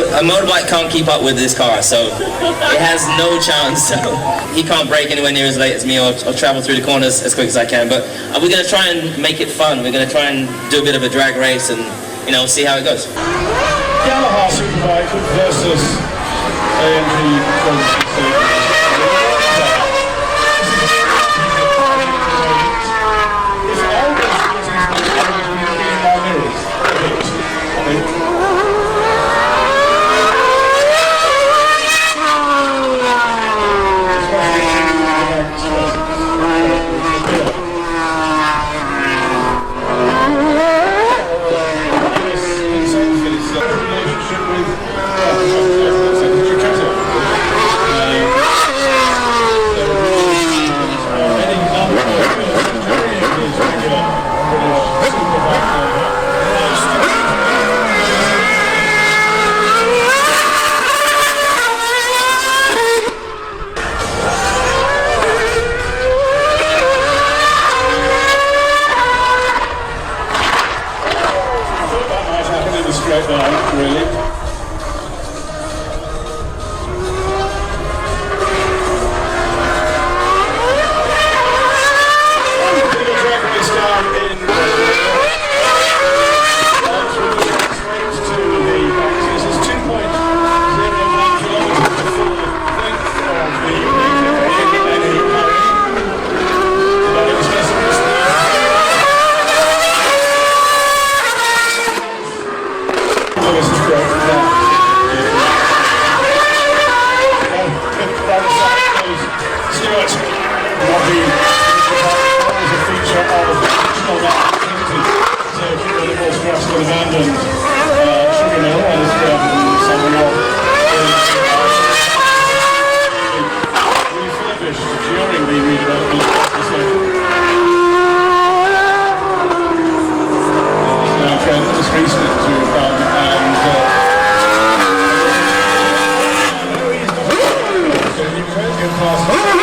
A motorbike can't keep up with this car, so it has no chance. So he can't brake anywhere near as late as me or travel through the corners as quick as I can. But we're going to try and make it fun. We're going to try and do a bit of a drag race and, you know, see how it goes. YAMAHA Superbike versus AMG 26. Straight line, really. And